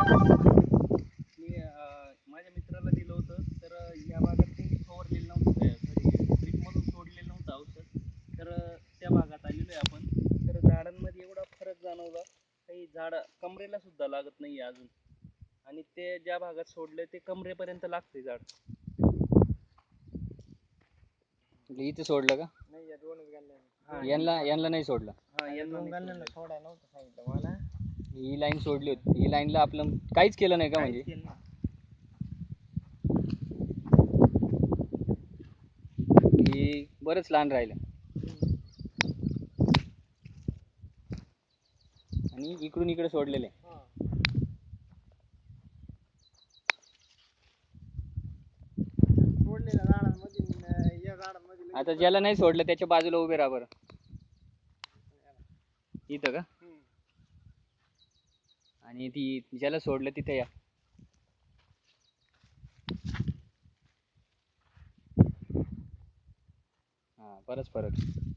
मी माझ्या मित्राला दिलं होतं तर या भागात ते फवारलेलं नव्हतं, सॉरी ड्रीपमधून सोडलेलं नव्हतं औषध. तर त्या भागात आलेलो आहे आपण. तर झाडांमध्ये एवढा फरक जाणवला, काही झाड कमरेला सुद्धा लागत नाही अजून, आणि ते ज्या भागात सोडले ते कमरेपर्यंत लागते झाड. इथे सोडलं का? नाही, या दोनच गाल्ल्या. हा, यांना नाही सोडलं. हा, यांना दोन नाही गाल्ल्यांना सोडलं. सोडायला नव्हतं सांगितलं मला. ही लाईन सोडली होती, ही लाईनला आपलं काहीच केलं नाही का? म्हणजे केलं नाही. ही बरंच लहान राहिलं. आणि इकडून इकडे सोडलेले. हा. सोडलेल्या झाडांमध्ये या झाडांमध्ये लगेच आता ज्याला नाही सोडलं त्याच्या बाजूला उभे राहा बरं. इथं का? आणि ती ज्याला सोडलं तिथे या. हा, बराच फरक आहे.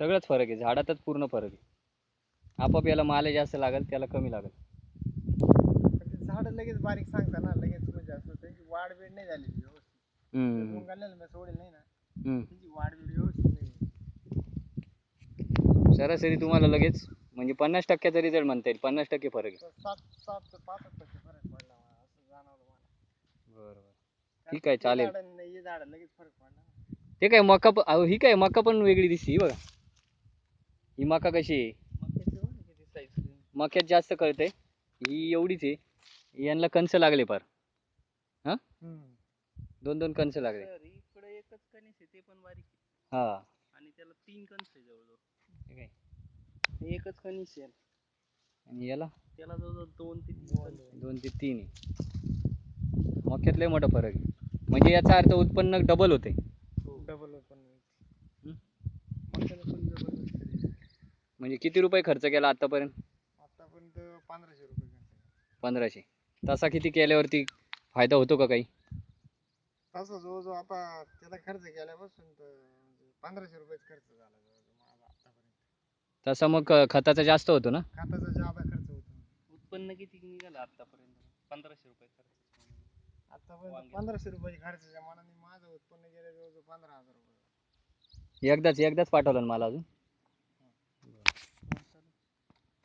सगळंच फरक आहे, झाडातच पूर्ण फरक आहे. आपोआप याला माल जास्त लागेल, त्याला कमी लागेल. झाड लगेच बारीक सांगता ना, लगेच म्हणजे असं त्यांची वाढ वेळ नाही झालेली व्यवस्थित. दोन गाल्ल्याला मी सोडेल नाही ना, त्यांची वाढ वेळ व्यवस्थित नाही. सरासरी तुम्हाला लगेच म्हणजे 50% रिझल्ट म्हणता येईल. 50% फरक आहे. 7-5% फरक पडला मला, असं जाणवलं मला. बरोबर, ठीक आहे, चालेल. हे झाड लगेच फरक पडला. ते काय मका ही काय मका पण वेगळी दिसते. ही बघा, ही मका कशी आहे? मक्याची बघ किती साईज. मक्यात जास्त कळतंय, ही एवढीच आहे. यांना कंस लागले फार. हा, 2-2 कंस लागले. सर इकडे एकच कणीस आहे, ते पण बारीक आहे. हा, आणि त्याला 3 कणस आहे जवळजवळ. ठीक आहे. हे एकच कणीस आहे, आणि याला त्याला जवळजवळ 2-3 कणस आहे. 2 ते 3 आहे. मक्यात लय मोठा फरक आहे. म्हणजे याचा अर्थ उत्पन्न डबल होते. डबल पण म्हणजे किती रुपये खर्च केला आतापर्यंत? आतापर्यंत 1500 रुपये खर्च केला. 1500. तसा किती केल्यावरती फायदा होतो का काही? तसं जवळजवळ आता त्याला खर्च केल्यापासून तर 1500 रुपयेच खर्च झाला जवळजवळ माझा आतापर्यंत. तसा मग खताचा जास्त होतो ना? खताचा जादा खर्च होतो. उत्पन्न किती निघालं आतापर्यंत? 1500 रुपये खर्च. आतापर्यंत 1500 रुपये खर्चाच्या मानाने माझं उत्पन्न गेलं जवळजवळ 15,000 रुपये. एकदाच पाठवलं ना मला अजून.